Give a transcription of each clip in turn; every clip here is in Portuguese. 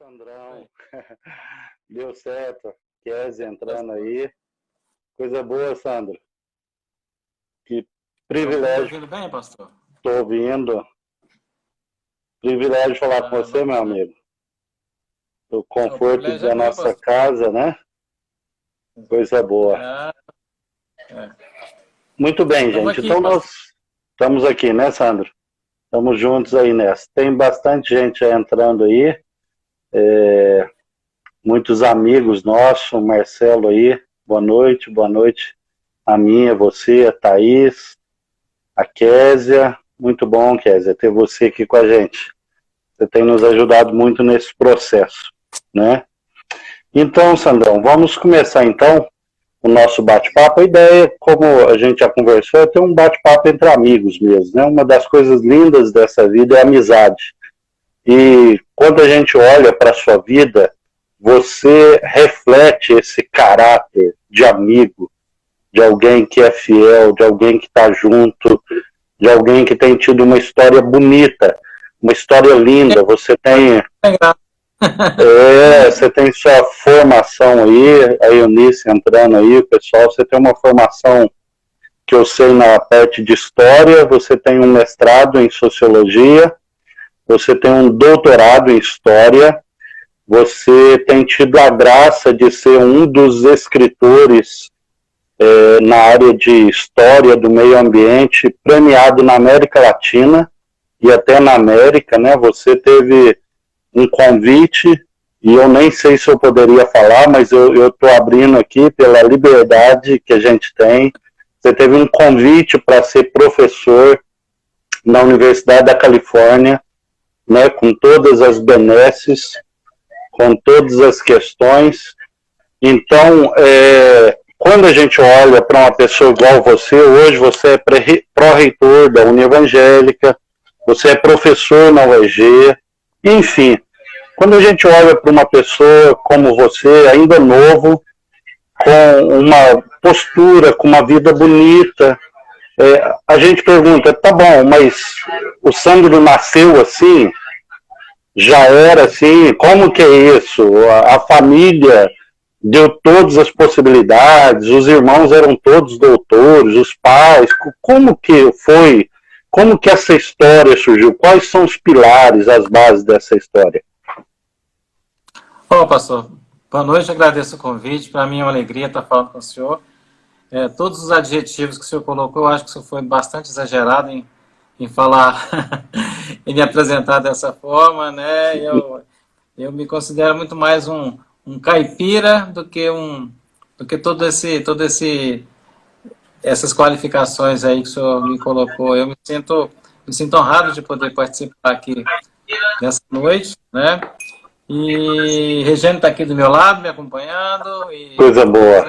Sandrão, deu certo. Kézia entrando aí. Coisa boa, Sandro. Que privilégio. Tá ouvindo bem, pastor? Estou ouvindo. Privilégio falar com você, meu amigo. O conforto da nossa casa, né? Coisa boa. Muito bem, gente. Então nós estamos aqui, né, Sandro? Estamos juntos aí nessa. Tem bastante gente entrando aí. Muitos amigos nossos, o Marcelo aí. Boa noite a minha, você, a Thaís, a Kézia. Muito bom, Kézia, ter você aqui com a gente. Você tem nos ajudado muito nesse processo, né? Então, Sandrão, vamos começar então o nosso bate-papo. A ideia, como a gente já conversou, é ter um bate-papo entre amigos mesmo, né? Uma das coisas lindas dessa vida é a amizade. E quando a gente olha para a sua vida, você reflete esse caráter de amigo, de alguém que é fiel, de alguém que está junto, de alguém que tem tido uma história bonita, uma história linda. Você tem você tem sua formação aí, a Eunice entrando aí, o pessoal, você tem uma formação que eu sei na parte de história, você tem um mestrado em sociologia, você tem um doutorado em história, você tem tido a graça de ser um dos escritores na área de história do meio ambiente, premiado na América Latina e até na América, né? Você teve um convite, e eu nem sei se eu poderia falar, mas eu estou abrindo aqui pela liberdade que a gente tem. Você teve um convite para ser professor na Universidade da Califórnia, né, com todas as benesses, com todas as questões. Então, quando a gente olha para uma pessoa igual você, hoje você é pró-reitor da Univangélica, você é professor na UEG, enfim, quando a gente olha para uma pessoa como você, ainda novo, com uma postura, com uma vida bonita, a gente pergunta, tá bom, mas o Sandro nasceu assim? Já era assim? Como que é isso? A família deu todas as possibilidades, os irmãos eram todos doutores, os pais, como que foi? Como que essa história surgiu? Quais são os pilares, as bases dessa história? Ô, pastor, boa noite, agradeço o convite. Para mim é uma alegria estar falando com o senhor. Todos os adjetivos que o senhor colocou, eu acho que o senhor foi bastante exagerado em falar, em me apresentar dessa forma, né? Eu me considero muito mais um caipira do que essas qualificações aí que o senhor me colocou. Eu me sinto honrado de poder participar aqui nessa noite, né? E Regina está aqui do meu lado, me acompanhando. E coisa boa.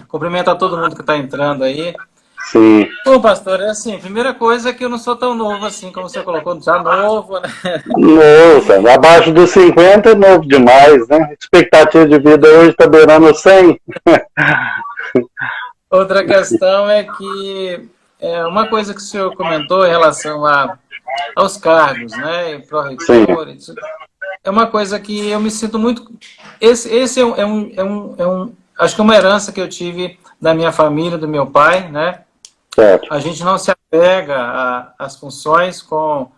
Cumprimento a todo mundo que está entrando aí. Sim. Bom, pastor, assim, primeira coisa é que eu não sou tão novo assim, como você colocou, já novo, né? Nossa, abaixo dos 50 é novo demais, né? Expectativa de vida hoje está beirando 100. Outra questão é que uma coisa que o senhor comentou em relação aos cargos, né? Pró-reitor, é uma coisa que eu me sinto muito... Esse acho que é uma herança que eu tive da minha família, do meu pai, né? Certo. A gente não se apega às funções como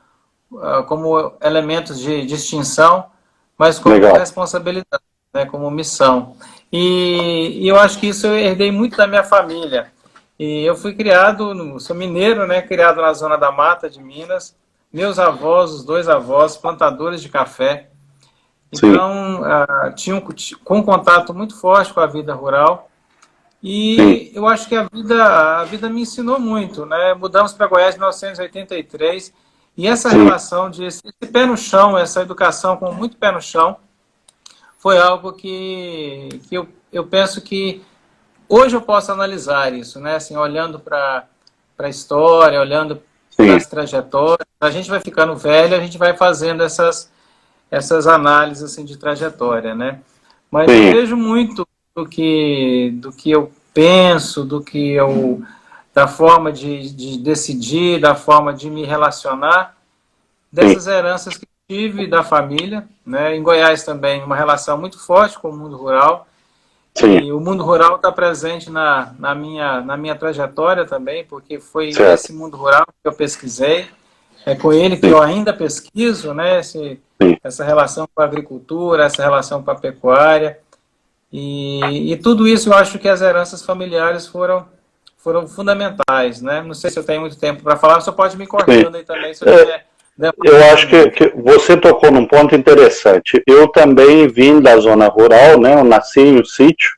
elementos de distinção, mas como responsabilidade, né? Como missão. E eu acho que isso eu herdei muito da minha família. E eu fui criado, sou mineiro, né? Criado na zona da Mata de Minas. Meus avós, os dois avós, plantadores de café. Então, tinham com contato muito forte com a vida rural. E eu acho que a vida me ensinou muito, né? Mudamos para Goiás em 1983. E essa relação de esse pé no chão, essa educação com muito pé no chão, foi algo que eu penso que hoje eu posso analisar isso, né? Assim, olhando para a história, olhando para as trajetórias. A gente vai ficando velho, a gente vai fazendo essas análises assim, de trajetória, né? Mas eu vejo muito do que eu penso, da forma de decidir, da forma de me relacionar, dessas heranças que tive da família, né? Em Goiás também, uma relação muito forte com o mundo rural. Sim. E o mundo rural está presente na minha trajetória também, porque foi Certo. nesse mundo rural que eu pesquisei. É com ele que Sim. eu ainda pesquiso, né? Essa relação com a agricultura, essa relação com a pecuária. E tudo isso eu acho que as heranças familiares foram fundamentais, né? Não sei se eu tenho muito tempo para falar, você pode me cortando aí também se eu tiver. Eu acho que você tocou num ponto interessante. Eu também vim da zona rural, né? Eu nasci em um sítio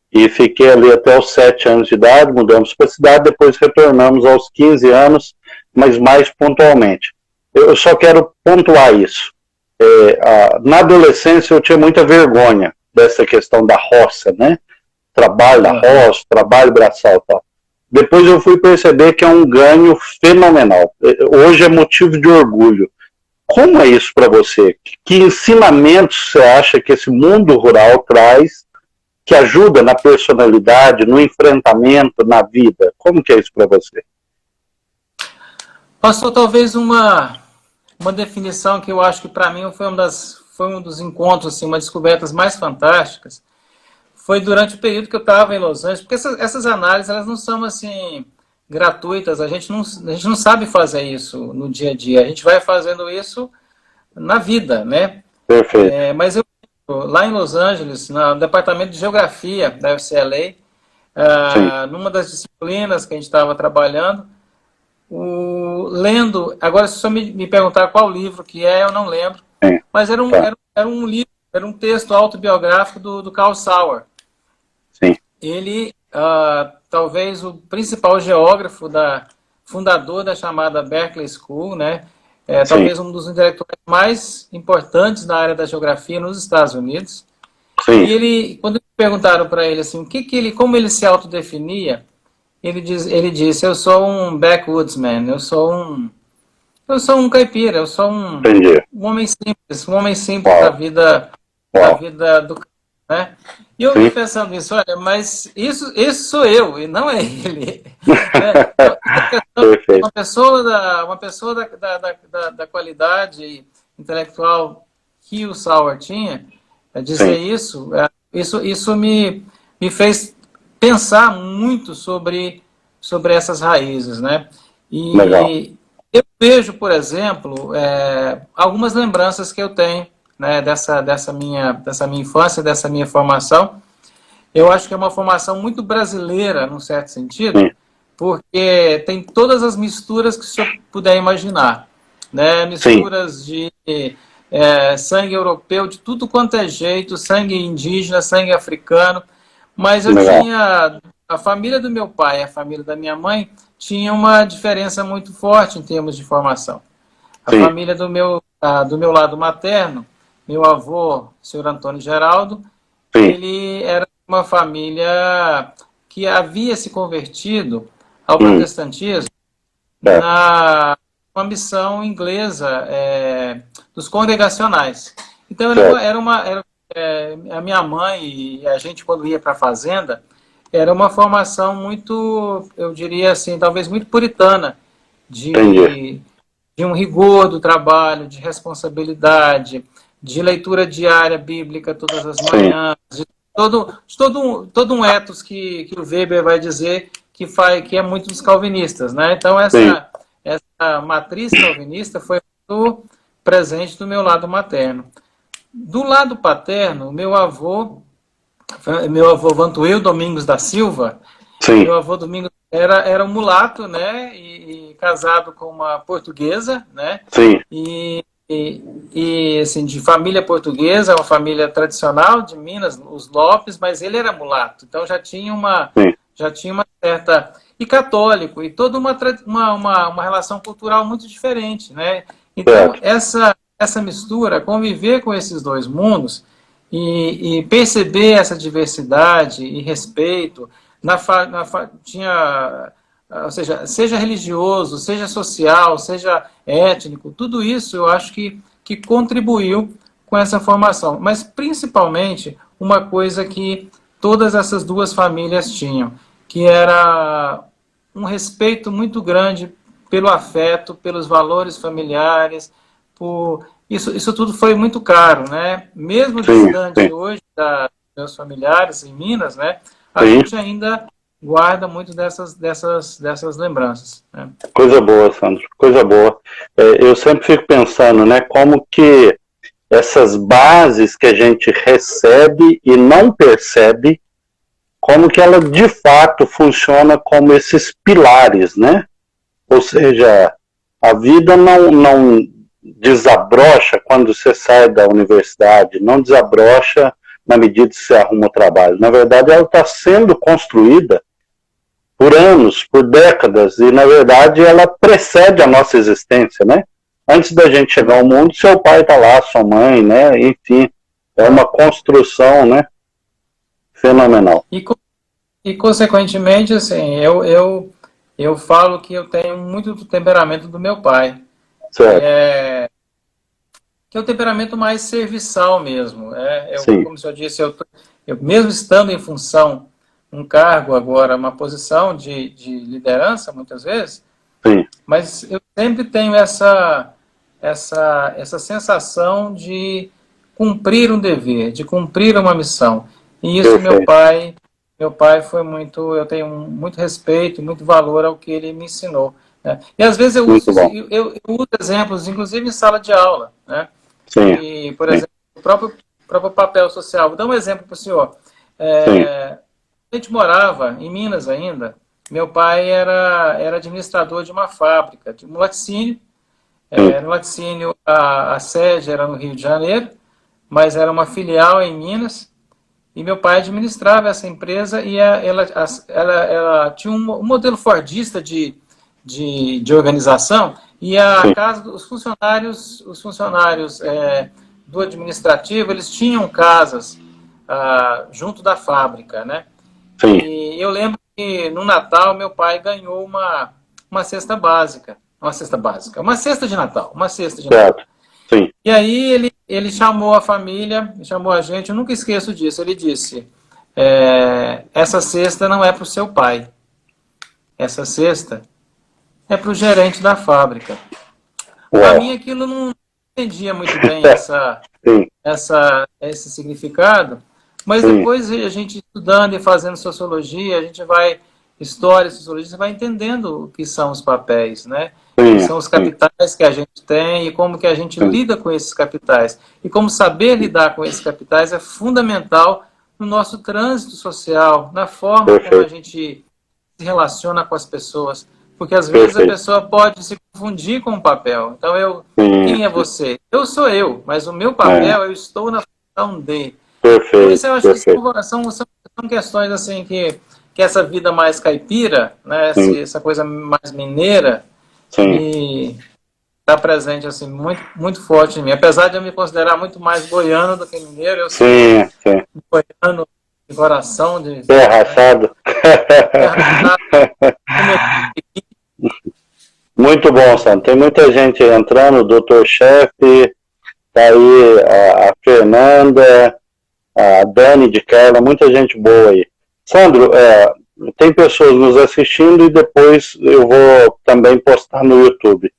e fiquei ali até os 7 anos de idade, mudamos para a cidade, depois retornamos aos 15 anos, mas mais pontualmente. Eu só quero pontuar isso. Na adolescência eu tinha muita vergonha dessa questão da roça, né? Trabalho da roça, trabalho braçal e tal. Depois eu fui perceber que é um ganho fenomenal. Hoje é motivo de orgulho. Como é isso para você? Que ensinamentos você acha que esse mundo rural traz que ajuda na personalidade, no enfrentamento, na vida? Como que é isso para você? Passou talvez uma definição que eu acho que para mim foi um dos encontros, assim, uma das descobertas mais fantásticas. Foi durante o período que eu estava em Los Angeles, porque essas análises elas não são assim gratuitas, a gente não sabe fazer isso no dia a dia, a gente vai fazendo isso na vida, né? Perfeito. Mas eu, lá em Los Angeles, no departamento de geografia da UCLA, numa das disciplinas que a gente estava trabalhando, lendo, agora se você me perguntar qual livro que é, eu não lembro, mas era um livro, era um texto autobiográfico do Carl Sauer. Sim. Ele, talvez o principal geógrafo, fundador da chamada Berkeley School, né? Talvez um dos intelectuais mais importantes na área da geografia nos Estados Unidos. Sim. E ele, quando perguntaram para ele assim, como ele se autodefinia, ele disse: eu sou um backwoodsman, eu sou um caipira, eu sou um homem simples da vida do, né? E eu fiquei pensando nisso, olha, mas isso sou eu, e não é ele. Uma pessoa da qualidade intelectual que o Sauer tinha, dizer isso me fez pensar muito sobre essas raízes, né? E eu vejo, por exemplo, algumas lembranças que eu tenho, né, dessa minha infância, dessa minha formação. Eu acho que é uma formação muito brasileira, num certo sentido, porque tem todas as misturas que o senhor puder imaginar, né? Misturas de sangue europeu, de tudo quanto é jeito, sangue indígena, sangue africano, mas eu tinha a família do meu pai e a família da minha mãe tinha uma diferença muito forte em termos de formação. A família do meu lado materno, meu avô, senhor Antônio Geraldo, ele era uma família que havia se convertido ao protestantismo na uma missão inglesa dos congregacionais. Então a minha mãe e a gente, quando ia para a fazenda, era uma formação muito, eu diria assim, talvez muito puritana, de um rigor do trabalho, de responsabilidade, de leitura diária bíblica todas as manhãs, de todo um ethos que o Weber vai dizer que é muito dos calvinistas, né? Então essa matriz calvinista foi muito presente do meu lado materno. Do lado paterno, meu avô Vantuil Domingos da Silva, meu avô Domingos era um mulato, né, e casado com uma portuguesa, né, e assim, de família portuguesa, uma família tradicional de Minas, os Lopes, mas ele era mulato, então já tinha uma certa, e católico, e toda uma relação cultural muito diferente, né, então essa mistura, conviver com esses dois mundos e perceber essa diversidade e respeito, ou seja religioso, seja social, seja étnico, tudo isso eu acho que contribuiu com essa formação. Mas, principalmente, uma coisa que todas essas duas famílias tinham, que era um respeito muito grande pelo afeto, pelos valores familiares, isso tudo foi muito caro, né? Mesmo distante hoje dos meus familiares em Minas, né? A gente ainda guarda muito dessas lembranças. Né? Coisa boa, Sandro, coisa boa. Eu sempre fico pensando, né, como que essas bases que a gente recebe e não percebe, como que ela de fato funciona como esses pilares, né? Ou seja, a vida não desabrocha quando você sai da universidade, não desabrocha na medida que você arruma o trabalho. Na verdade, ela está sendo construída por anos, por décadas, e na verdade ela precede a nossa existência, né? Antes da gente chegar ao mundo, seu pai está lá, sua mãe, né? Enfim, é uma construção, né? Fenomenal. E consequentemente, assim, eu falo que eu tenho muito do temperamento do meu pai. Certo. Que é o temperamento mais serviçal mesmo. Como o senhor disse, eu mesmo estando em função, um cargo agora, uma posição de liderança, muitas vezes, mas eu sempre tenho essa sensação de cumprir um dever, de cumprir uma missão. E isso meu pai foi muito, eu tenho muito respeito, muito valor ao que ele me ensinou. Né? E às vezes eu uso exemplos, inclusive em sala de aula, né? E, por exemplo, o próprio papel social. Vou dar um exemplo para o senhor. A gente morava em Minas ainda. Meu pai era administrador de uma fábrica, de um laticínio. No laticínio, a sede era no Rio de Janeiro, mas era uma filial em Minas. E meu pai administrava essa empresa e ela tinha um modelo fordista de organização. E a casa, os funcionários do administrativo, eles tinham casas junto da fábrica, né? E eu lembro que no Natal meu pai ganhou uma cesta básica, uma cesta de Natal. Sim. E aí ele chamou a família, chamou a gente, eu nunca esqueço disso, ele disse, essa cesta não é para o seu pai, essa cesta é para o gerente da fábrica. Para mim aquilo não entendia muito bem esse significado, mas depois a gente estudando e fazendo sociologia, a gente vai, história, sociologia, você vai entendendo o que são os papéis, né? Que são os capitais que a gente tem e como que a gente lida com esses capitais. E como saber lidar com esses capitais é fundamental no nosso trânsito social, na forma como a gente se relaciona com as pessoas. Porque às vezes a pessoa pode se confundir com o papel. Então, quem é você? Eu sou eu, mas o meu papel, eu estou na função de. Então, isso eu acho que são questões assim que essa vida mais caipira, né, essa coisa mais mineira, está presente assim, muito, muito forte em mim. Apesar de eu me considerar muito mais goiano do que mineiro, eu sou goiano de coração. Rachado. Muito bom, Sandro. Tem muita gente entrando, o Dr. Chefe, tá aí a Fernanda, a Dani de Carla, muita gente boa aí. Sandro, tem pessoas nos assistindo e depois eu vou também postar no YouTube.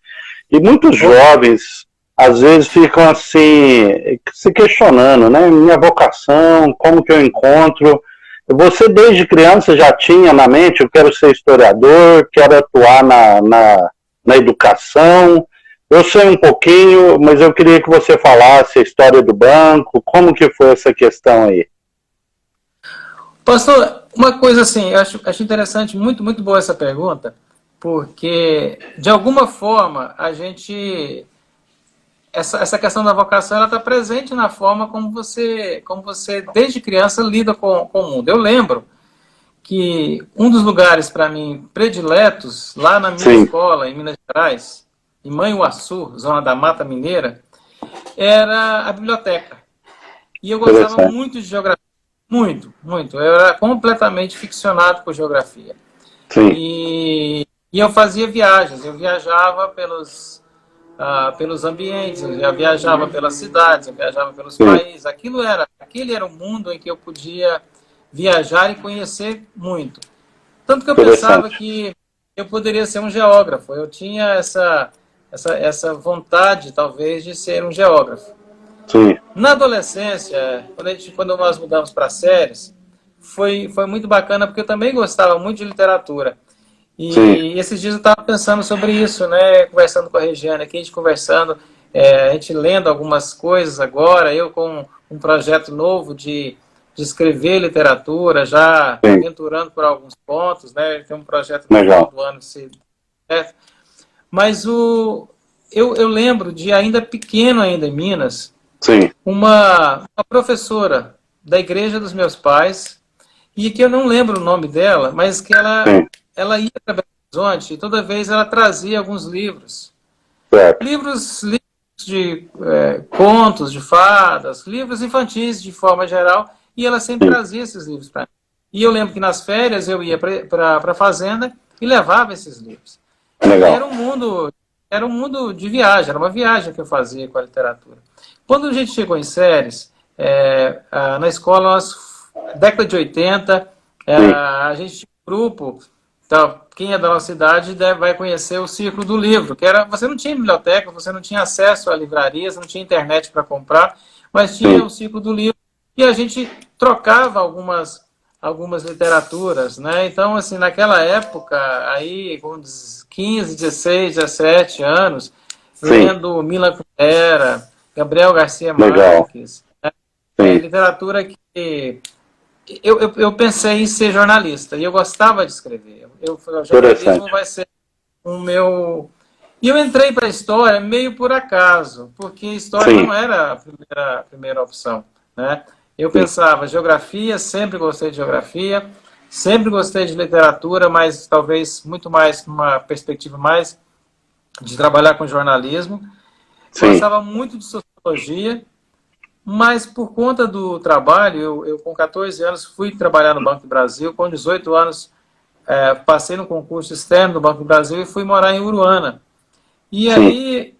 E muitos jovens, às vezes, ficam assim, se questionando, né? Minha vocação, como que eu encontro? Você, desde criança, já tinha na mente, eu quero ser historiador, quero atuar na educação. Eu sei um pouquinho, mas eu queria que você falasse a história do banco, como que foi essa questão aí? Pastor, uma coisa assim, eu acho interessante, muito, muito boa essa pergunta, porque, de alguma forma, a gente... Essa questão da vocação, ela está presente na forma como você, desde criança, lida com o mundo. Eu lembro que um dos lugares, para mim, prediletos, lá na minha escola, em Minas Gerais, em Manhuaçu, zona da Mata Mineira, era a biblioteca. E eu gostava muito de geografia. Muito, muito. Eu era completamente ficcionado por geografia. E eu fazia viagens. Eu viajava pelos ambientes, eu viajava pelas cidades, eu viajava pelos países. Aquele era o mundo em que eu podia viajar e conhecer muito. Tanto que eu pensava que eu poderia ser um geógrafo. Eu tinha essa vontade, talvez, de ser um geógrafo. Sim. Na adolescência, quando nós mudamos para séries, foi muito bacana, porque eu também gostava muito de literatura. E Sim. esses dias eu estava pensando sobre isso, né? Conversando com a Regiane aqui, a gente conversando, a gente lendo algumas coisas agora, eu com um projeto novo de escrever literatura, já me Sim. aventurando por alguns pontos, né? Tem um projeto no Legal. final do ano, certo? Mas eu lembro de, ainda pequeno, ainda em Minas, Sim. uma professora da igreja dos meus pais, e que eu não lembro o nome dela, mas que Sim. ela ia para Belo Horizonte e toda vez ela trazia alguns livros. Certo. Livros de contos, de fadas, livros infantis de forma geral, e ela sempre Sim. trazia esses livros para mim. E eu lembro que nas férias eu ia para a fazenda e levava esses livros. E Legal. era um mundo de viagem, era uma viagem que eu fazia com a literatura. Quando a gente chegou em séries, na escola, década de 80, Sim. a gente tinha um grupo, então, quem é da nossa idade vai conhecer o Círculo do Livro, que era, você não tinha biblioteca, você não tinha acesso a livrarias, não tinha internet para comprar, mas tinha Sim. o Círculo do Livro, e a gente trocava algumas literaturas, né? Então, assim, naquela época, aí, com 15, 16, 17 anos, Sim. lendo Milan Kundera, Gabriel Garcia Legal. Marques, Sim. literatura que eu pensei em ser jornalista, e eu gostava de escrever. O jornalismo Interessante. vai ser o meu... E eu entrei para a história meio por acaso, porque história Sim. não era a primeira opção, né? Eu Sim. pensava, geografia, sempre gostei de geografia, sempre gostei de literatura, mas talvez muito mais numa perspectiva mais de trabalhar com jornalismo. Sim. Gostava muito de sociologia, mas por conta do trabalho, eu com 14 anos fui trabalhar no Banco do Brasil, com 18 anos passei no concurso externo do Banco do Brasil e fui morar em Uruana. E Sim. aí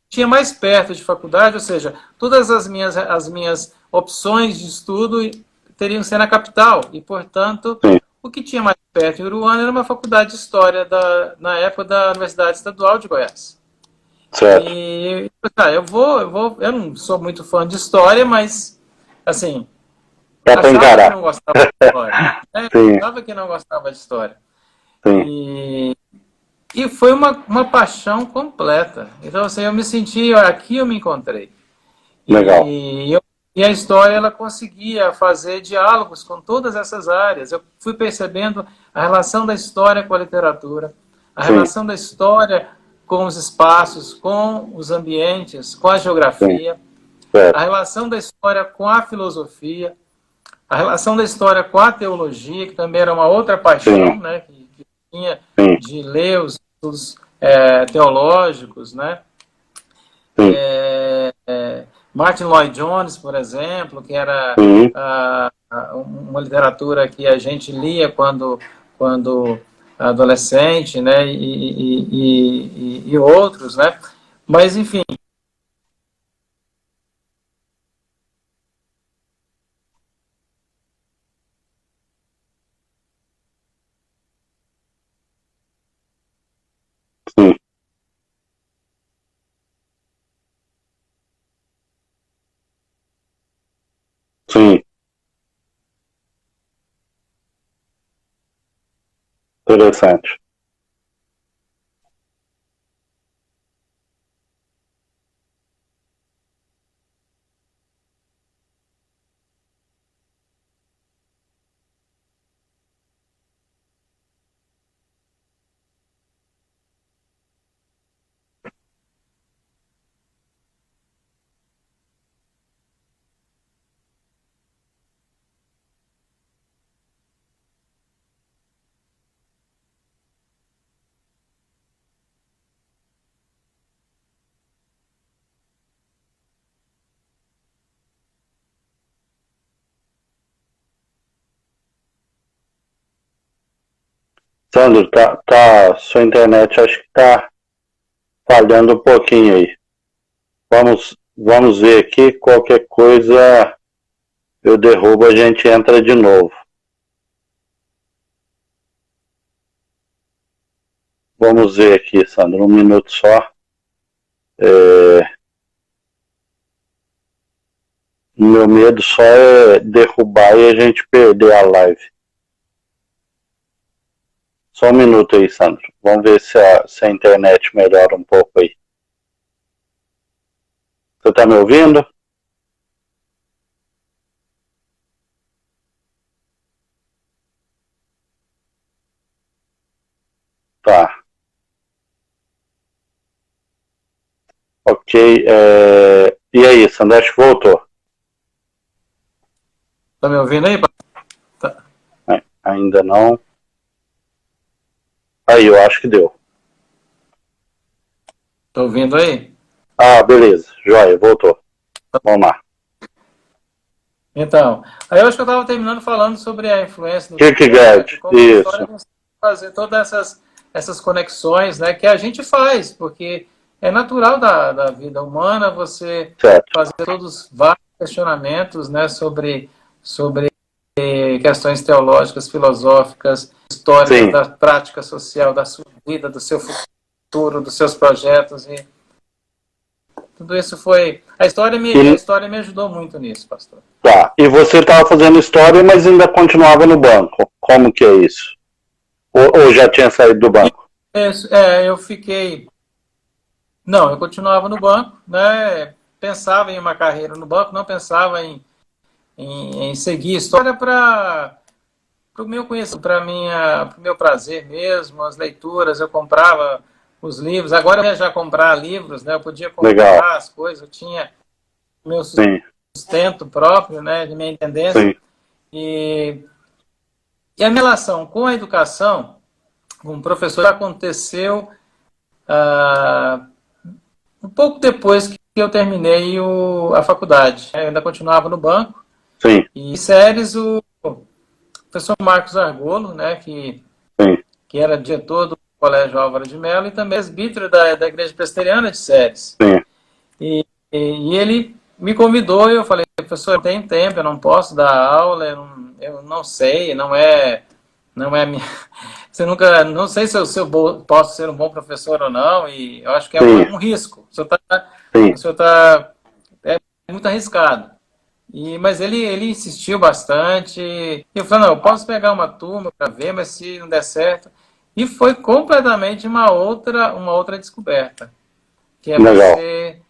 tinha mais perto de faculdade, ou seja, todas as minhas opções de estudo teriam que ser na capital. E, portanto, Sim. o que tinha mais perto em Uruana era uma faculdade de História, na época da Universidade Estadual de Goiás. Certo. E eu não sou muito fã de História, mas, assim, Dá para achava que encarar. não gostava de História. Né? Sim. Achava que não gostava de História. Sim. E foi uma paixão completa. Então, assim, eu me senti, aqui eu me encontrei. Legal. E a história, ela conseguia fazer diálogos com todas essas áreas. Eu fui percebendo a relação da história com a literatura, a Sim. relação da história com os espaços, com os ambientes, com a Sim. geografia, a Certo. relação da história com a filosofia, a relação da história com a teologia, que também era uma outra paixão, Sim. né, que tinha Sim. de ler os estudos teológicos, né? Sim. Martin Lloyd Jones, por exemplo, que era Sim. uma literatura que a gente lia quando adolescente, né? E outros, né? Mas, enfim, Sim. Sim. Interessante. Sandro, sua internet acho que tá falhando um pouquinho aí. Vamos ver aqui, qualquer coisa eu derrubo, a gente entra de novo. Vamos ver aqui, Sandro, um minuto só. Meu medo só é derrubar e a gente perder a live. Só um minuto aí, Sandro. Vamos ver se a internet melhora um pouco aí. Você está me ouvindo? Tá. Ok. E aí, Sandro, acho que voltou. Tá me ouvindo aí? Tá. Ainda não. Aí, eu acho que deu. Tô ouvindo aí? Ah, beleza. Joia, voltou. Vamos lá. Então, aí eu acho que eu estava terminando falando sobre a influência do Kierkegaard, como a história consegue fazer todas essas conexões, né, que a gente faz, porque é natural da vida humana você fazer todos vários questionamentos, né, sobre questões teológicas, filosóficas, históricas, da prática social, da sua vida, do seu futuro, dos seus projetos e tudo isso foi... A história me ajudou muito nisso, pastor. Tá. E você estava fazendo história, mas ainda continuava no banco. Como que é isso? Ou já tinha saído do banco? Eu fiquei... Não, eu continuava no banco, né? Pensava em uma carreira no banco, não pensava em seguir história para o meu conhecimento, para o meu prazer mesmo, as leituras. Eu comprava os livros. Agora eu ia já comprar livros, né? Eu podia comprar as coisas. Eu tinha meu sustento próprio, né? De minha tendência. E a minha relação com a educação, com o professor, aconteceu um pouco depois que eu terminei a faculdade. Eu ainda continuava no banco. E em séries, o professor Marcos Argolo, né, que era diretor do Colégio Álvaro de Mello e também presbítero da Igreja Presbiteriana de Séries. E ele me convidou e eu falei, professor, tem tempo, eu não posso dar aula, eu não sei, não é minha... Você nunca... Não sei se eu posso ser um bom professor ou não, e eu acho que é um risco. O senhor tá... É muito arriscado. Mas ele insistiu bastante. E eu falei, não, eu posso pegar uma turma para ver, mas se não der certo... E foi completamente uma outra descoberta, que é você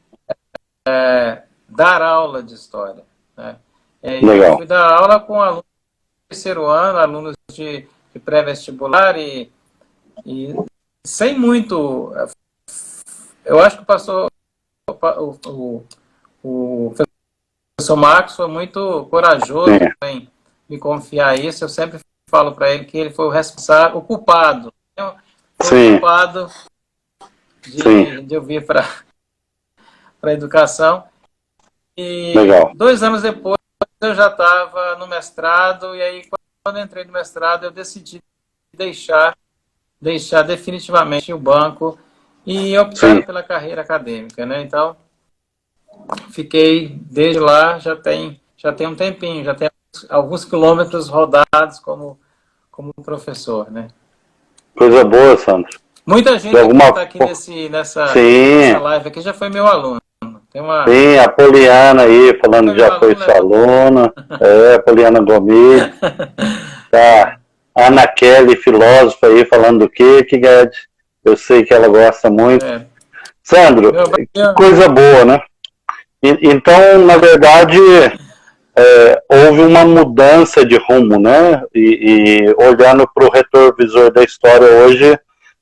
dar aula de história. Né? Eu fui dar aula com alunos do terceiro ano, alunos de pré-vestibular e sem muito... Eu acho que o professor Marcos foi muito corajoso em me confiar isso. Eu sempre falo para ele que ele foi o responsável, o culpado. Foi o culpado de eu vir para a educação. E 2 anos depois eu já estava no mestrado, e aí quando eu entrei no mestrado eu decidi deixar definitivamente o banco e optar pela carreira acadêmica, né? Então, fiquei desde lá, já tem um tempinho, já tem alguns quilômetros rodados como professor, né? Coisa boa, Sandro. Muita gente que está aqui nessa live aqui já foi meu aluno. Sim, a Poliana aí, falando que já foi sua aluna. A Poliana Gomes. Tá. Ana Kelly, filósofa aí, falando do Kierkegaard. Eu sei que ela gosta muito. Sandro, que coisa boa, né? Então, na verdade, houve uma mudança de rumo, né? E olhando para o retrovisor da história hoje,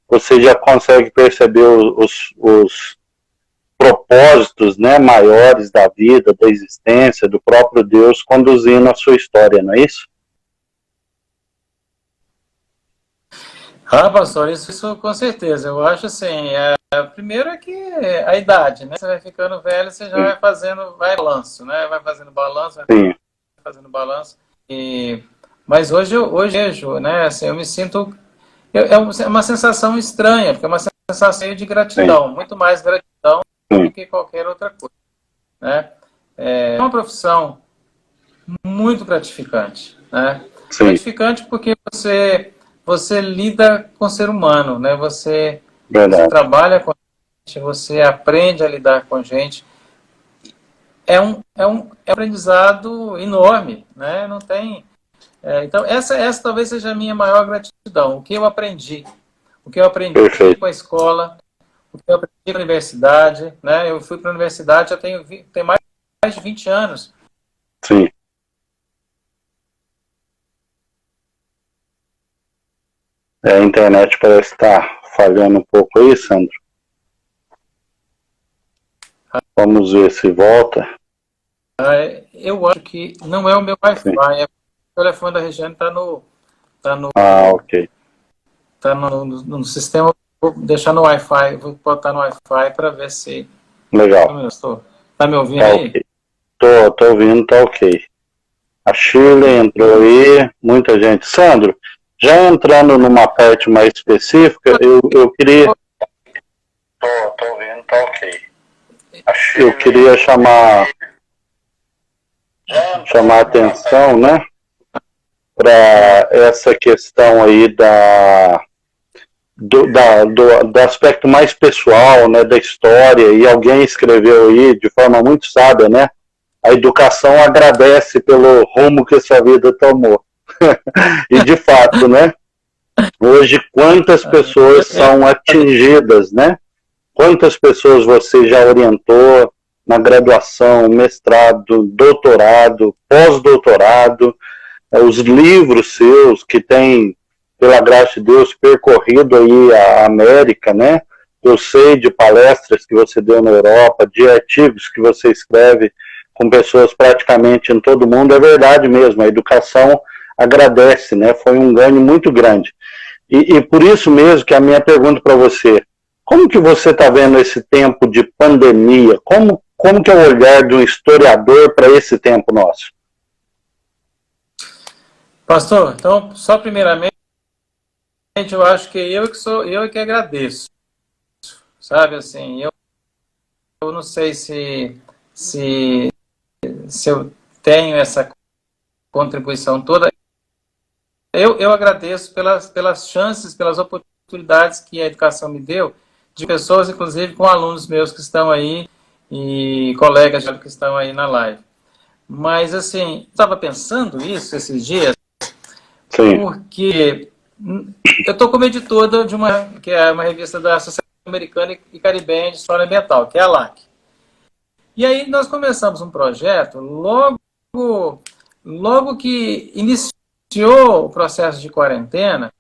você já consegue perceber os propósitos, né, maiores da vida, da existência, do próprio Deus conduzindo a sua história, não é isso? Pastor, isso com certeza. Eu acho assim, primeiro é que a idade, né? Você vai ficando velho, você já vai fazendo balanço, né? Vai fazendo balanço, mas hoje eu vejo, né? Assim, eu me sinto... É uma sensação estranha, porque é uma sensação de gratidão, muito mais gratidão do que qualquer outra coisa, né? É uma profissão muito gratificante, né? Gratificante porque você lida com o ser humano, né? Você trabalha com você aprende a lidar com gente. É um aprendizado enorme, né? Não tem... então, essa talvez seja a minha maior gratidão. O que eu aprendi Perfeito. com a escola, o que eu aprendi na universidade, né? Eu fui para a universidade, já tenho mais de 20 anos. Sim. A internet parece estar falhando um pouco aí, Sandro. Vamos ver se volta. Eu acho que não é o meu Wi-Fi, o telefone da Regiane está no... ok. Está no sistema, vou deixar no Wi-Fi, vou botar no Wi-Fi para ver se... Legal. Está me ouvindo tá aí? Okay. Tô ouvindo, tá ok. A Shirley entrou aí, muita gente. Sandro, já entrando numa parte mais específica, eu queria... Tô ouvindo, tá ok. Eu queria chamar a atenção, né, para essa questão aí do aspecto mais pessoal, né, da história, e alguém escreveu aí de forma muito sábia, né, a educação agradece pelo rumo que essa vida tomou. E de fato, né, hoje quantas pessoas são atingidas, né, quantas pessoas você já orientou na graduação, mestrado, doutorado, pós-doutorado, os livros seus que têm, pela graça de Deus, percorrido aí a América, né? Eu sei de palestras que você deu na Europa, de artigos que você escreve com pessoas praticamente em todo o mundo. É verdade mesmo, a educação agradece, né? Foi um ganho muito grande. E por isso mesmo que a minha pergunta para você, como que você está vendo esse tempo de pandemia? Como que é o olhar do historiador para esse tempo nosso? Pastor, então, só primeiramente, eu acho que eu que agradeço, sabe, assim, eu não sei se eu tenho essa contribuição toda. Eu agradeço pelas chances, pelas oportunidades que a educação me deu, de pessoas, inclusive com alunos meus que estão aí, e colegas que estão aí na live. Mas, assim, estava pensando isso esses dias, Sim. Porque eu estou como editor que é uma revista da Associação Americana e Caribenha de História Ambiental, que é a LAC. E aí nós começamos um projeto, logo que iniciou o processo de quarentena,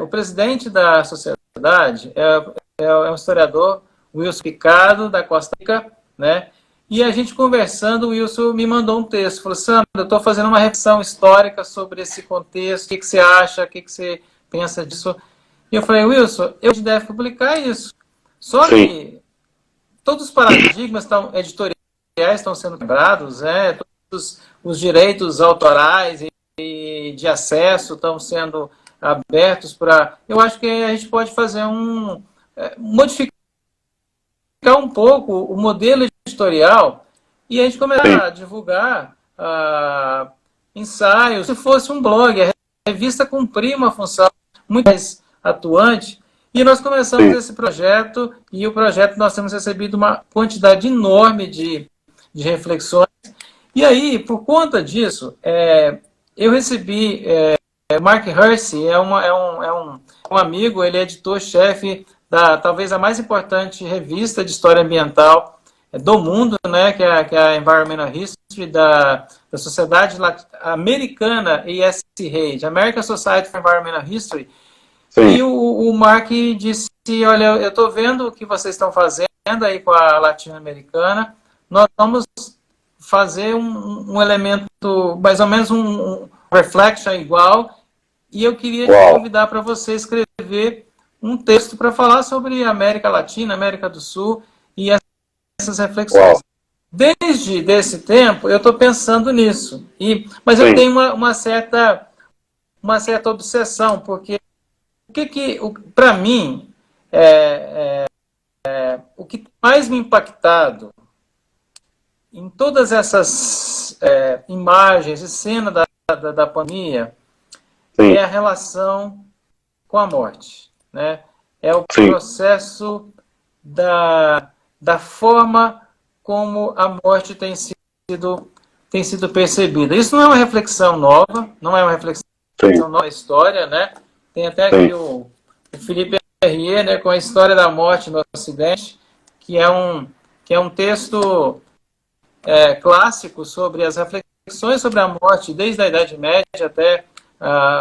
o presidente da sociedade é um historiador, Wilson Picado, da Costa Rica, né? E a gente conversando, o Wilson me mandou um texto, falou, Sandro, eu estou fazendo uma reflexão histórica sobre esse contexto, o que você acha, o que você pensa disso? E eu falei, Wilson, a gente deve publicar isso. Só que todos os paradigmas editoriais estão sendo quebrados, todos os direitos autorais e de acesso estão sendo abertos para... Eu acho que a gente pode fazer modificar um pouco o modelo editorial e a gente começar a divulgar ensaios. Se fosse um blog, a revista cumpria uma função muito mais atuante. E nós começamos esse projeto, e o projeto nós temos recebido uma quantidade enorme de reflexões. E aí, por conta disso, eu recebi... Mark Hersey é um amigo, ele é editor-chefe talvez a mais importante revista de história ambiental do mundo, né, que é a Environmental History da Sociedade Americana ESRI, American Society for Environmental History. Sim. E o Mark disse, olha, eu estou vendo o que vocês estão fazendo aí com a latino-americana, nós vamos fazer um elemento, mais ou menos um reflection igual, e eu queria te convidar para você escrever um texto para falar sobre a América Latina, América do Sul e essas reflexões. Desde esse tempo, eu estou pensando nisso. Mas eu tenho uma certa obsessão, porque para mim, o que mais me impactado em todas essas imagens e cenas da pandemia é a relação com a morte, né? É o processo da forma como a morte tem sido percebida. Isso não é uma reflexão nova, não é uma reflexão nova da história, né? Tem até aqui o Philippe Herrier, né, com a história da morte no Ocidente, que é um texto clássico sobre as reflexões sobre a morte desde a Idade Média até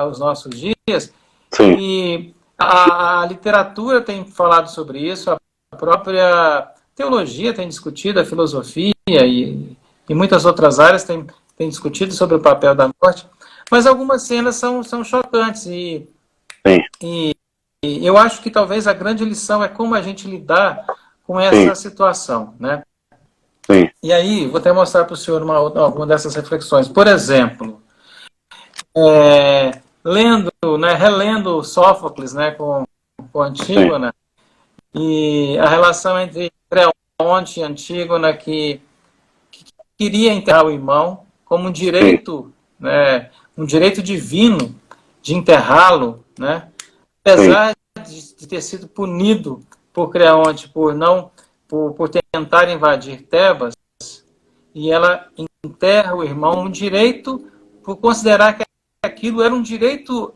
os nossos dias. Sim. E a literatura tem falado sobre isso, a própria teologia tem discutido, a filosofia e muitas outras áreas têm discutido sobre o papel da morte, mas algumas cenas são chocantes e eu acho que talvez a grande lição é como a gente lidar com essa situação, né? Sim. E aí, vou até mostrar para o senhor alguma dessas reflexões. Por exemplo, relendo Sófocles, né, com Antígona, e a relação entre Creonte e Antígona, que queria enterrar o irmão como um direito, né, um direito divino de enterrá-lo, né, apesar de ter sido punido por Creonte por tentar invadir Tebas, e ela enterra o irmão, um direito, por considerar que aquilo era um direito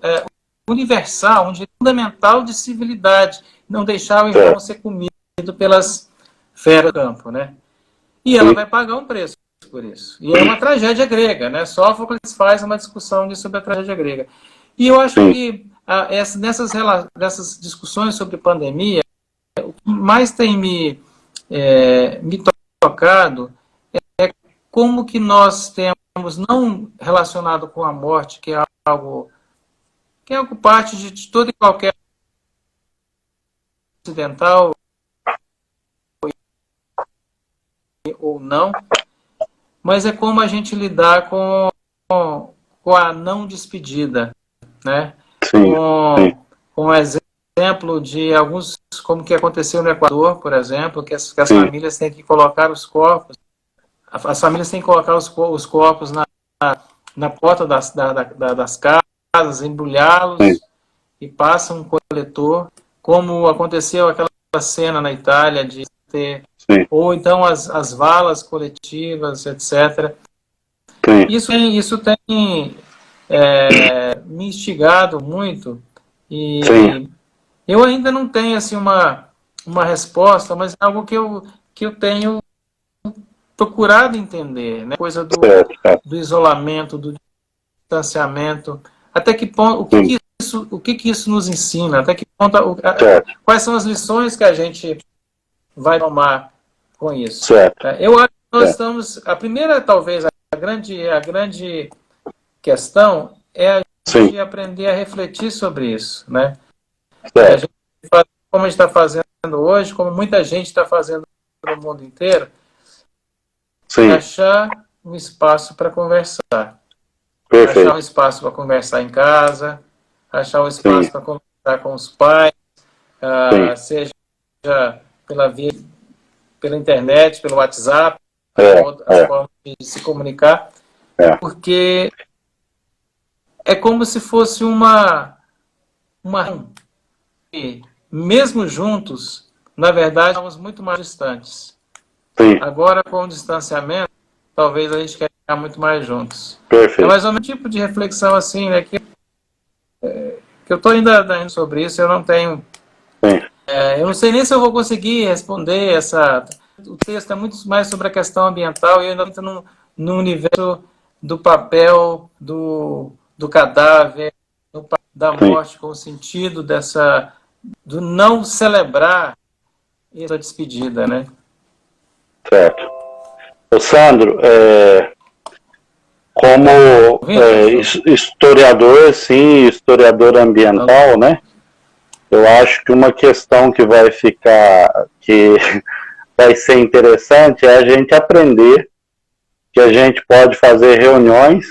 universal, um direito fundamental de civilidade, não deixar o irmão ser comido pelas feras do campo, né? E ela vai pagar um preço por isso. E é uma tragédia grega, né? Sófocles faz uma discussão sobre a tragédia grega. E eu acho que nessas discussões sobre pandemia, o que mais tem me tocado é como que nós temos, não relacionado com a morte, que é algo parte de todo e qualquer ocidental ou não, mas é como a gente lidar com a não despedida, né? Com o exemplo de alguns, como que aconteceu no Equador, por exemplo, que as famílias têm que colocar os corpos, as famílias têm que colocar os corpos na porta das casas, embrulhá-los e passam um coletor, como aconteceu aquela cena na Itália de ter, ou então as valas coletivas, etc. Isso tem me instigado muito e eu ainda não tenho assim uma resposta, mas é algo que eu tenho procurado entender, né? Coisa do isolamento, do distanciamento, até que ponto, o que isso nos ensina, até que ponto, quais são as lições que a gente vai tomar com isso. Eu acho que nós estamos, a primeira, talvez, a grande questão é a gente aprender a refletir sobre isso, né? A gente, como a gente está fazendo hoje, como muita gente está fazendo no mundo inteiro, achar um espaço para conversar. Achar um espaço para conversar em casa, achar um espaço para conversar com os pais, seja pela internet, pelo WhatsApp, as formas de se comunicar, porque é como se fosse uma mesmo juntos, na verdade, estamos muito mais distantes. Agora, com o distanciamento, talvez a gente queira ficar muito mais juntos. É mais ou menos um tipo de reflexão assim, né, que eu estou ainda indo sobre isso, eu não tenho... eu não sei nem se eu vou conseguir responder o texto é muito mais sobre a questão ambiental e eu ainda estou no universo do papel do cadáver, da morte, com o sentido do não celebrar essa despedida, né? Certo. Ô Sandro, como historiador, sim, historiador ambiental, né? Eu acho que uma questão que vai ser interessante é a gente aprender que a gente pode fazer reuniões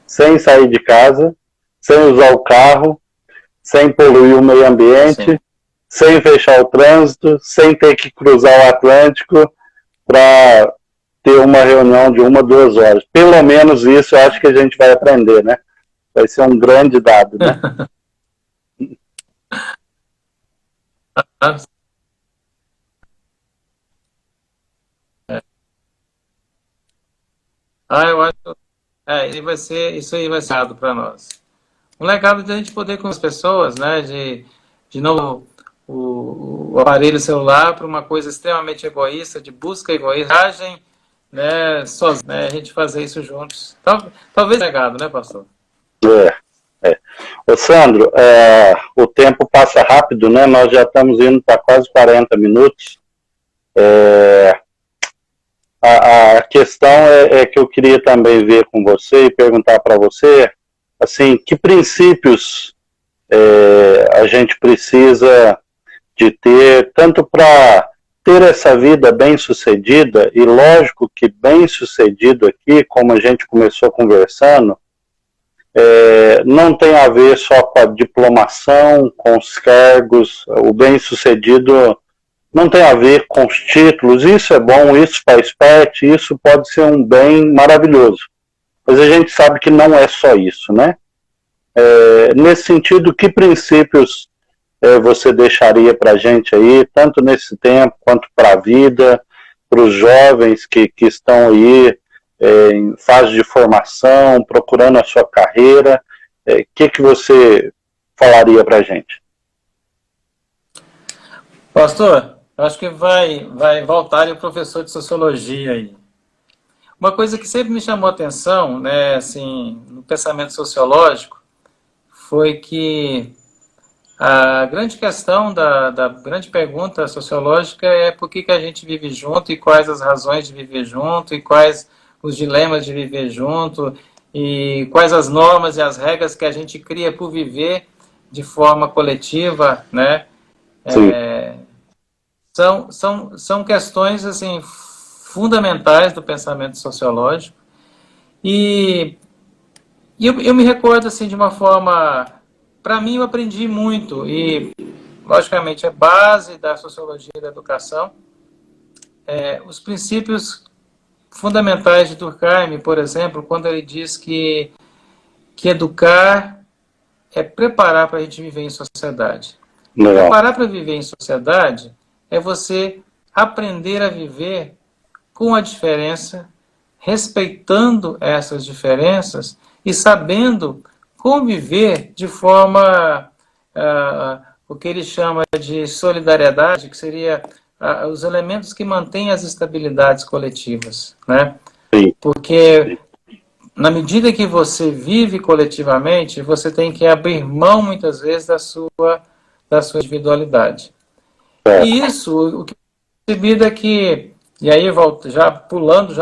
sem sair de casa, sem usar o carro, sem poluir o meio ambiente, sem fechar o trânsito, sem ter que cruzar o Atlântico para ter uma reunião de 1-2 horas. Pelo menos isso eu acho que a gente vai aprender, né? Vai ser um grande dado, né? eu acho isso aí vai ser dado para nós. Um legado de a gente poder com as pessoas, né, de novo, o aparelho celular para uma coisa extremamente egoísta, de busca egoísta, né, sozinho, né, a gente fazer isso juntos. Talvez legado, né, pastor? Ô Sandro, o tempo passa rápido, né? Nós já estamos indo para quase 40 minutos. A questão é que eu queria também ver com você e perguntar para você, assim, que princípios a gente precisa de ter, tanto para ter essa vida bem-sucedida, e lógico que bem-sucedido aqui, como a gente começou conversando, não tem a ver só com a diplomação, com os cargos, o bem-sucedido não tem a ver com os títulos, isso é bom, isso faz parte, isso pode ser um bem maravilhoso. Mas a gente sabe que não é só isso, né? Nesse sentido, que princípios você deixaria para a gente aí, tanto nesse tempo quanto para a vida, para os jovens que estão aí em fase de formação, procurando a sua carreira, que você falaria para a gente? Pastor, acho que vai voltar o professor de sociologia aí. Uma coisa que sempre me chamou a atenção, né, assim, no pensamento sociológico, foi que a grande questão da grande pergunta sociológica é por que a gente vive junto e quais as razões de viver junto e quais os dilemas de viver junto e quais as normas e as regras que a gente cria por viver de forma coletiva, né? São questões assim fundamentais do pensamento sociológico e eu me recordo assim de uma forma, para mim eu aprendi muito e logicamente é base da sociologia da educação, os princípios fundamentais de Durkheim, por exemplo, quando ele diz que educar é preparar para a gente viver em sociedade. Preparar para viver em sociedade é você aprender a viver com a diferença, respeitando essas diferenças e sabendo conviver de forma, o que ele chama de solidariedade, que seria os elementos que mantêm as estabilidades coletivas, né? Porque na medida que você vive coletivamente, você tem que abrir mão muitas vezes da sua individualidade. E isso, o que eu percebi é que, e aí volto já pulando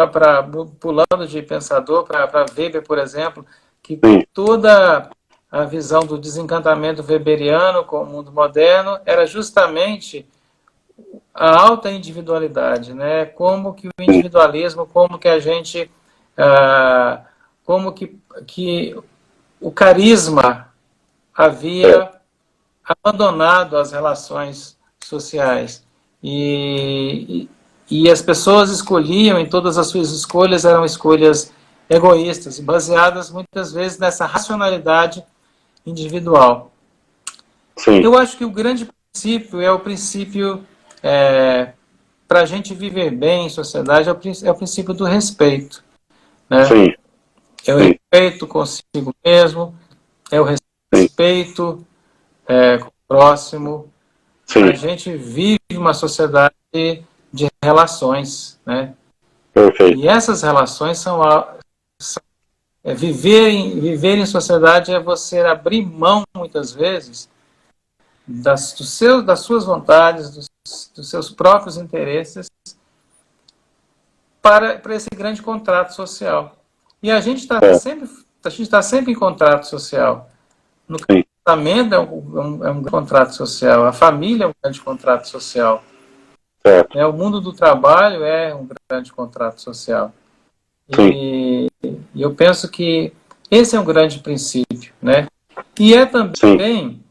de pensador para Weber, por exemplo, que toda a visão do desencantamento weberiano com o mundo moderno era justamente a alta individualidade, né? Como que o individualismo, como que a gente, como que o carisma havia abandonado as relações sociais e as pessoas escolhiam, e todas as suas escolhas eram escolhas egoístas, baseadas muitas vezes nessa racionalidade individual. Sim. Eu acho que o grande princípio é o princípio, para a gente viver bem em sociedade, é o princípio do respeito. Né? Sim. É o respeito consigo mesmo, é o respeito com o próximo. Sim. A gente vive uma sociedade de relações, né? Perfeito. E essas relações viver em sociedade é você abrir mão, muitas vezes, das suas vontades, dos seus próprios interesses, para esse grande contrato social. E a gente está sempre em contrato social. No casamento é um contrato social, a família é um grande contrato social. O mundo do trabalho é um grande contrato social. E eu penso que esse é um grande princípio, né? E é também,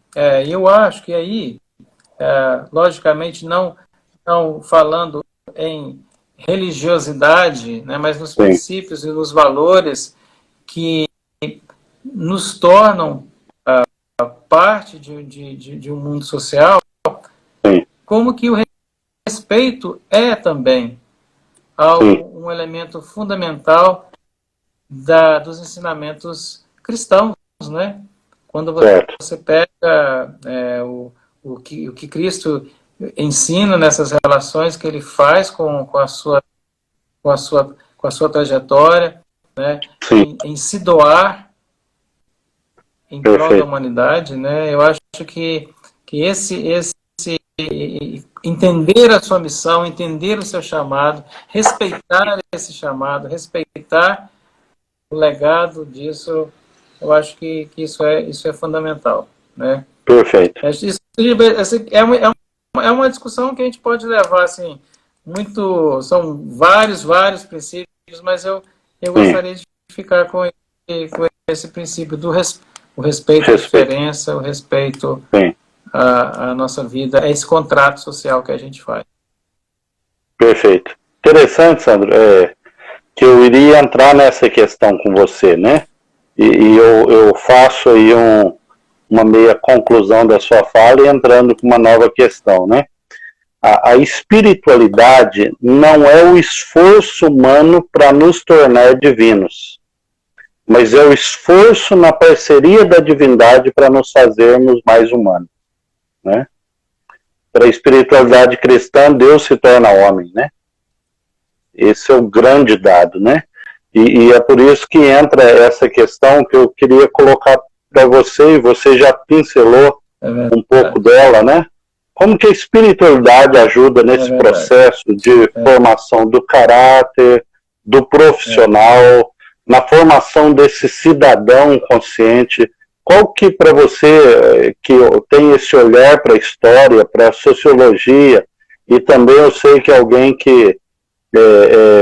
eu acho que aí, logicamente, não falando em religiosidade, né, mas nos princípios e nos valores que nos tornam parte de um mundo social, como que o respeito é também um elemento fundamental dos ensinamentos cristãos, né? Quando você pega o que Cristo ensina nessas relações que ele faz com a sua trajetória, né? Em se doar em prol da humanidade, né? Eu acho que esse entender a sua missão, entender o seu chamado, respeitar esse chamado, respeitar o legado disso, eu acho que isso é fundamental, né? Perfeito. Isso é uma discussão que a gente pode levar assim, são vários princípios, mas eu gostaria de ficar com esse princípio o respeito à diferença, o respeito à nossa vida, é esse contrato social que a gente faz. Perfeito. Interessante, Sandro, que eu iria entrar nessa questão com você, né? E eu faço aí uma meia conclusão da sua fala e entrando com uma nova questão, né? A espiritualidade não é o esforço humano para nos tornar divinos, mas é o esforço na parceria da divindade para nos fazermos mais humanos, né? Para a espiritualidade cristã, Deus se torna homem, né? Esse é o grande dado, né? E é por isso que entra essa questão que eu queria colocar para você, e você já pincelou um pouco dela, né? Como que a espiritualidade ajuda nesse processo de formação do caráter, do profissional, na formação desse cidadão consciente? Qual que para você, que tem esse olhar para a história, para a sociologia, e também eu sei que alguém que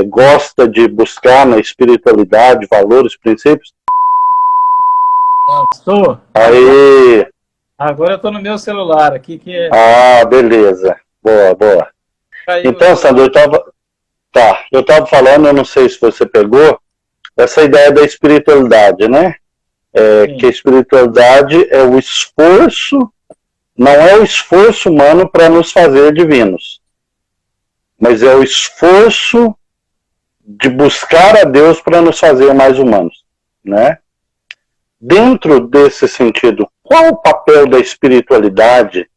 gosta de buscar na espiritualidade valores, princípios? Estou. Aí. Agora eu estou no meu celular aqui. Beleza. Boa. Então, Sandro, eu estava falando, eu não sei se você pegou, essa ideia da espiritualidade, né? Que a espiritualidade é o esforço, não é o esforço humano para nos fazer divinos, mas é o esforço de buscar a Deus para nos fazer mais humanos, né? Dentro desse sentido, qual o papel da espiritualidade,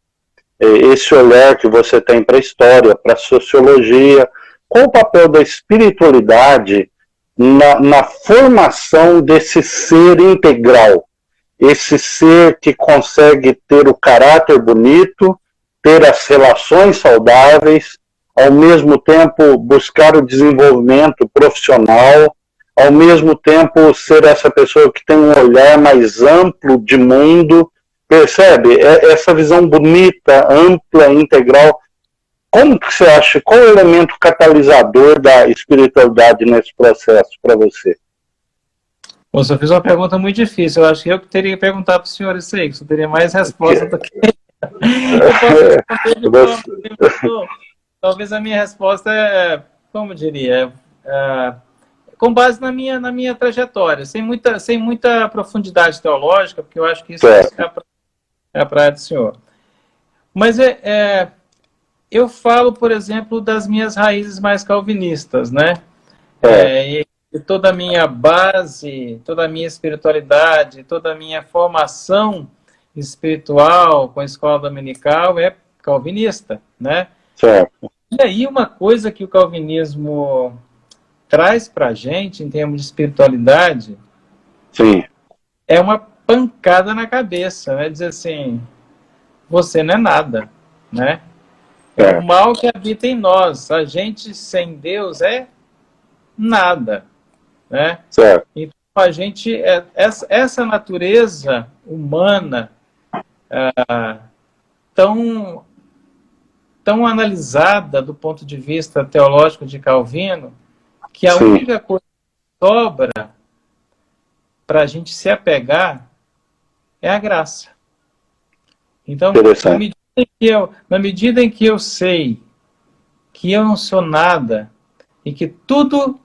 esse olhar que você tem para a história, para a sociologia, qual o papel da espiritualidade na formação desse ser integral, esse ser que consegue ter o caráter bonito, ter as relações saudáveis, ao mesmo tempo buscar o desenvolvimento profissional, ao mesmo tempo ser essa pessoa que tem um olhar mais amplo de mundo, percebe? Essa visão bonita, ampla, integral. Como que você acha, qual é o elemento catalisador da espiritualidade nesse processo para você? Você fez uma pergunta muito difícil, eu acho que eu que teria que perguntar para o senhor isso aí, que você teria mais resposta do que eu posso responder. Talvez a minha resposta como eu diria, com base na minha trajetória, sem muita profundidade teológica, porque eu acho que isso é a praia do senhor. Mas eu falo, por exemplo, das minhas raízes mais calvinistas, né? E toda a minha base, toda a minha espiritualidade, toda a minha formação espiritual com a escola dominical é calvinista, né? Certo. E aí uma coisa que o calvinismo traz para a gente, em termos de espiritualidade, é uma pancada na cabeça, né? Dizer assim, você não é nada, né? É o mal que habita em nós. A gente sem Deus é nada, né? Certo. Então a gente, essa natureza humana tão analisada do ponto de vista teológico de Calvino, que a única coisa que sobra para a gente se apegar é a graça. Então, na medida em que eu sei que eu não sou nada e que tudo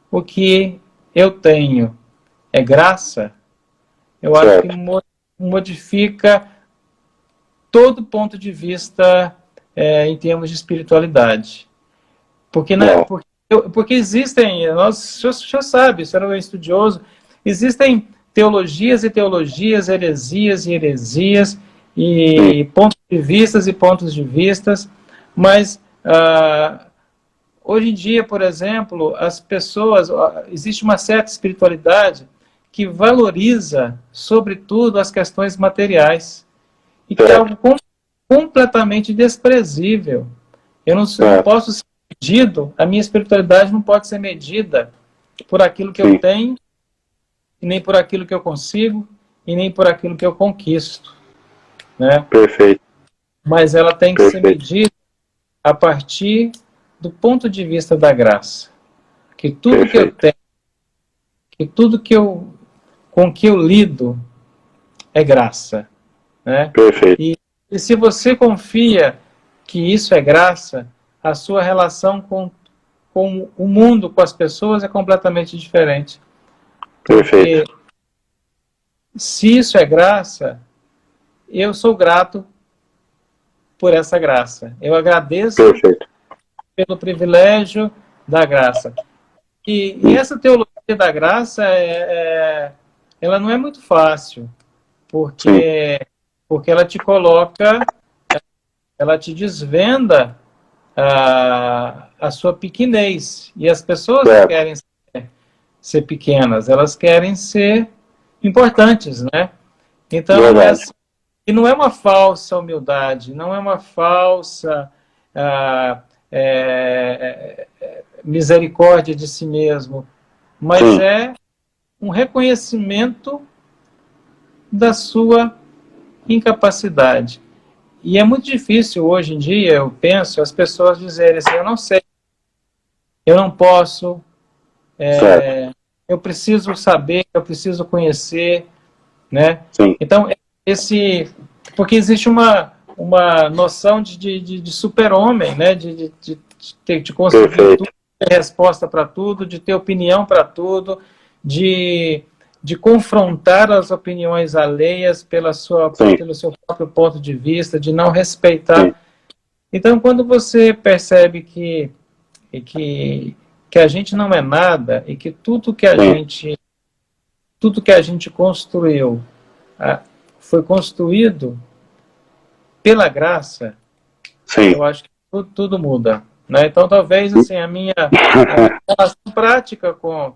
o que eu tenho é graça, eu acho que modifica todo ponto de vista em termos de espiritualidade. Porque Porque existem, o senhor sabe, o senhor é um estudioso, existem teologias e teologias, heresias e heresias, e pontos de vistas e pontos de vistas, mas hoje em dia, por exemplo, as pessoas, existe uma certa espiritualidade que valoriza, sobretudo, as questões materiais, e que é algo completamente desprezível. Eu não posso ser medido, a minha espiritualidade não pode ser medida por aquilo que eu tenho, e nem por aquilo que eu consigo, e nem por aquilo que eu conquisto. Né? Perfeito. Mas ela tem que ser medida a partir do ponto de vista da graça. Que tudo que eu tenho, que tudo com que eu lido é graça. Né? Perfeito. E se você confia que isso é graça, a sua relação com o mundo, com as pessoas, é completamente diferente. Perfeito. Porque se isso é graça, eu sou grato por essa graça. Eu agradeço pelo privilégio da graça. E essa teologia da graça, ela não é muito fácil, porque ela te coloca, ela te desvenda a sua pequenez. E as pessoas não querem ser pequenas, elas querem ser importantes, né? Então, e não é uma falsa humildade, não é uma falsa misericórdia de si mesmo, mas é um reconhecimento da sua incapacidade. E é muito difícil hoje em dia, eu penso, as pessoas dizerem assim, eu não sei, eu não posso, eu preciso saber, eu preciso conhecer, né? Então, porque existe uma noção de super-homem, né? De conseguir tudo, ter resposta para tudo, de ter opinião para tudo, de confrontar as opiniões alheias pelo seu próprio ponto de vista, de não respeitar. Então, quando você percebe que a gente não é nada e que tudo que a gente construiu foi construído pela graça, eu acho que tudo muda. Né? Então, talvez assim, a minha relação prática com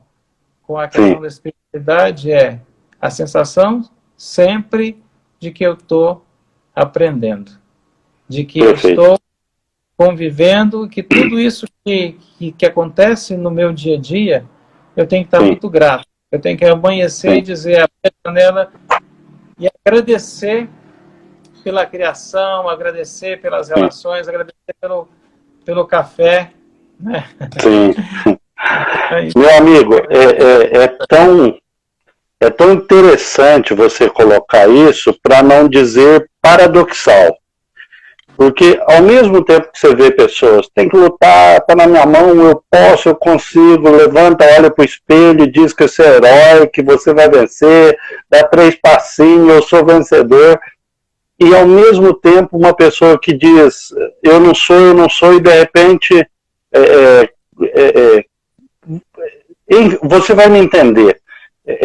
a questão da espiritualidade é a sensação sempre de que eu estou aprendendo, de que eu estou convivendo, que tudo isso que acontece no meu dia a dia, eu tenho que estar muito grato. Eu tenho que amanhecer e dizer, abrir a janela e agradecer pela criação, agradecer pelas relações, agradecer pelo café. Né? Sim. Meu amigo, é tão interessante você colocar isso, para não dizer paradoxal. Porque ao mesmo tempo que você vê pessoas, tem que lutar, está na minha mão, eu posso, eu consigo, levanta, olha para o espelho, diz que você é herói, que você vai vencer, dá 3 passinhos, eu sou vencedor. E ao mesmo tempo uma pessoa que diz, eu não sou, e de repente você vai me entender,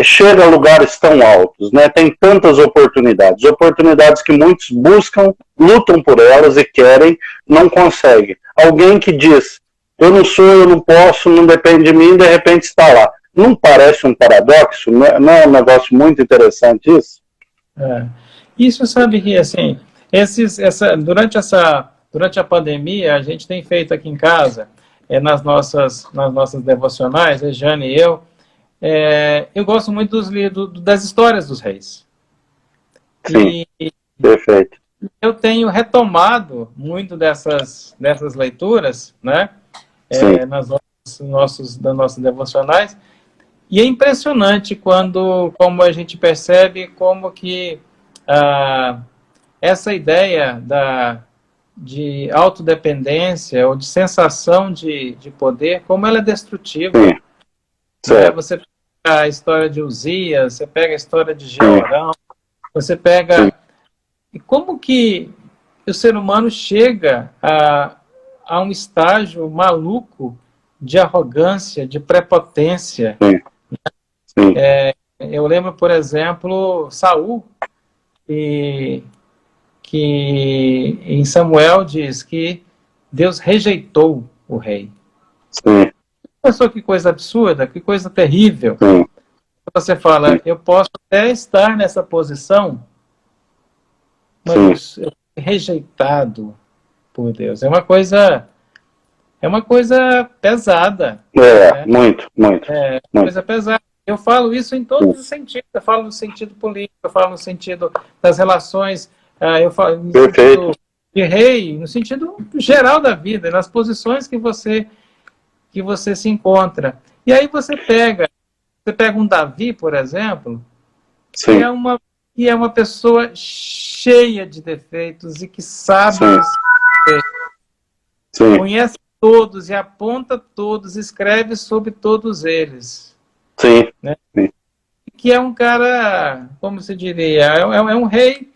chega a lugares tão altos, né? Tem tantas oportunidades que muitos buscam, lutam por elas e querem, não conseguem. Alguém que diz, eu não sou, eu não posso, não depende de mim, de repente está lá. Não parece um paradoxo? Não é um negócio muito interessante isso? Isso, sabe que assim, durante a pandemia, a gente tem feito aqui em casa, nas nossas devocionais, a Jane e eu gosto muito das histórias dos reis. Sim, perfeito. Eu tenho retomado muito dessas leituras, né, das nossas devocionais, e é impressionante como a gente percebe como que essa ideia de autodependência ou de sensação de poder, como ela é destrutiva. Né? Você pega a história de Uzias, você pega a história de Jeorão, você pega... E como que o ser humano chega a um estágio maluco de arrogância, de prepotência. Sim. Sim. Eu lembro, por exemplo, Saul, que em Samuel diz que Deus rejeitou o rei. Sim. Pensou que coisa absurda, que coisa terrível. Sim. Você fala, eu posso até estar nessa posição, mas eu fui rejeitado por Deus. É uma coisa pesada. Né? Muito. Coisa pesada. Eu falo isso em todos os sentidos. Eu falo no sentido político, eu falo no sentido das relações, eu falo no sentido de rei, no sentido geral da vida, nas posições que você se encontra. E aí você pega um Davi, por exemplo, que é uma pessoa cheia de defeitos e que sabe conhece todos e aponta todos, escreve sobre todos eles. Sim. Né? Sim. Que é um cara, como se diria, é um rei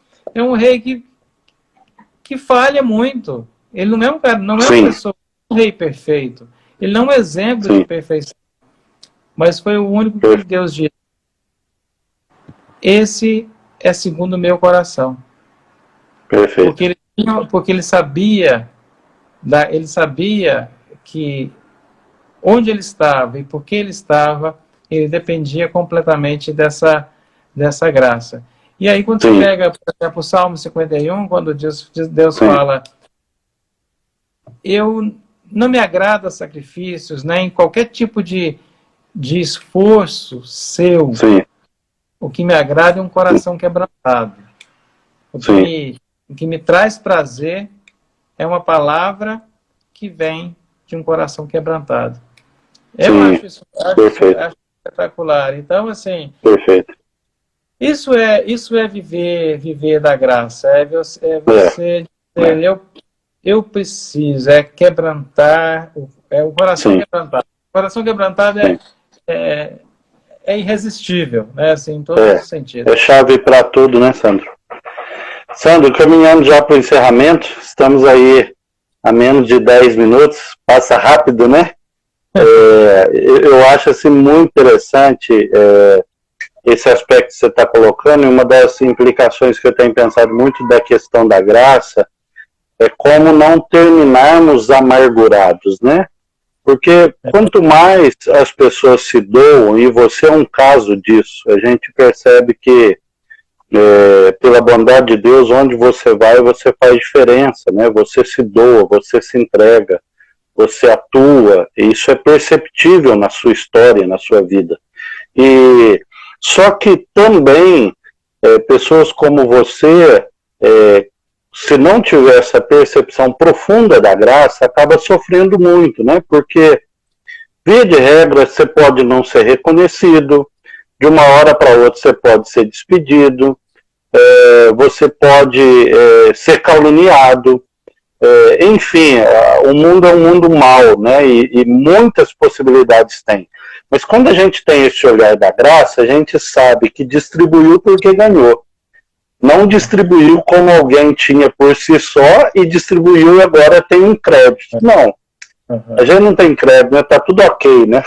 que falha muito. Ele não é um cara, não é uma pessoa, um rei perfeito. Ele não é um exemplo de perfeição. Mas foi o único que Deus disse. Esse é segundo o meu coração. Perfeito. Porque ele sabia que onde ele estava e por que ele estava, ele dependia completamente dessa graça. E aí, quando você pega, por exemplo, o Salmo 51, quando Deus fala, eu não me agrada sacrifícios, né, em qualquer tipo de esforço seu. O que me agrada é um coração quebrantado. O que me traz prazer é uma palavra que vem de um coração quebrantado. Eu acho isso espetacular. Então, assim, isso é viver da graça. É você dizer, eu preciso, quebrantar, o coração quebrantado. O coração quebrantado é irresistível, né? Assim, em todos os sentidos. É chave para tudo, né, Sandro? Sandro, caminhando já para o encerramento, estamos aí a menos de 10 minutos, passa rápido, né? Eu acho assim, muito interessante esse aspecto que você está colocando, e uma das implicações que eu tenho pensado muito da questão da graça é como não terminarmos amargurados, né? Porque quanto mais as pessoas se doam, e você é um caso disso, a gente percebe que pela bondade de Deus, onde você vai, você faz diferença, né? Você se doa, você se entrega, você atua, e isso é perceptível na sua história, na sua vida. E só que também pessoas como você, se não tiver essa percepção profunda da graça, acaba sofrendo muito, né? Porque, via de regra, você pode não ser reconhecido, de uma hora para outra você pode ser despedido, você pode ser caluniado, enfim, o mundo é um mundo mau, né? E muitas possibilidades tem. Mas quando a gente tem esse olhar da graça, a gente sabe que distribuiu porque ganhou. Não distribuiu como alguém tinha por si só e distribuiu e agora tem um crédito. Não. A gente não tem crédito, né? Tá tudo ok, né?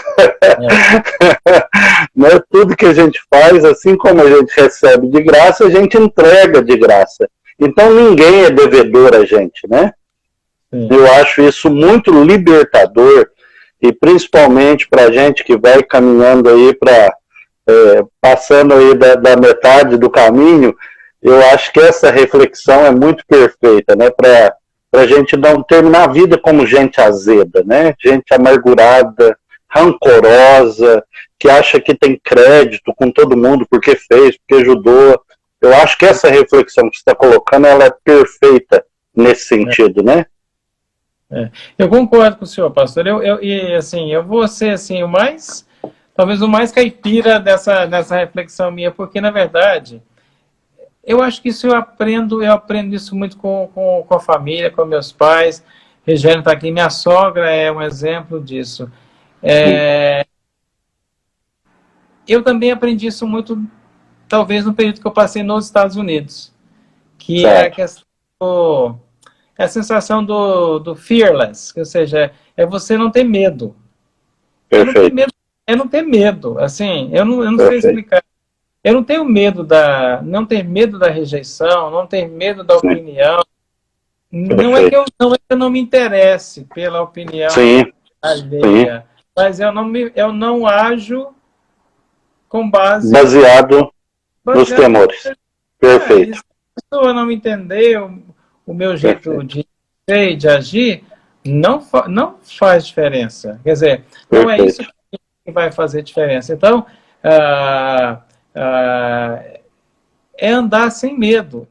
Não é tudo que a gente faz, assim como a gente recebe de graça, a gente entrega de graça. Então ninguém é devedor a gente, né? Eu acho isso muito libertador, e principalmente para a gente que vai caminhando aí passando aí da metade do caminho, eu acho que essa reflexão é muito perfeita, né? Para a gente não terminar a vida como gente azeda, né? Gente amargurada, rancorosa, que acha que tem crédito com todo mundo porque fez, porque ajudou. Eu acho que essa reflexão que você está colocando, ela é perfeita nesse sentido, né? Eu concordo com o senhor, pastor. Eu vou ser assim, talvez o mais caipira nessa reflexão minha, porque na verdade eu acho que isso eu aprendo isso muito com a família, com meus pais. Regiane está aqui, minha sogra é um exemplo disso. Eu também aprendi isso muito, talvez no período que eu passei nos Estados Unidos, que é a questão a sensação do fearless, ou seja, é você não ter medo. Perfeito. É não ter medo, assim, eu não sei Perfeito. explicar. Eu não tenho medo não ter medo da rejeição, não ter medo da Sim. opinião. Não é Perfeito. que eu não me interesse pela opinião Sim. alheia, Sim. mas eu não ajo com base Baseado nos baseado no temores. Perfeito. se a pessoa não entender o meu jeito Perfeito. de ser e de agir, não faz diferença. Quer dizer, não é isso Perfeito. que vai fazer diferença. Então, ah, ah, é andar sem medo.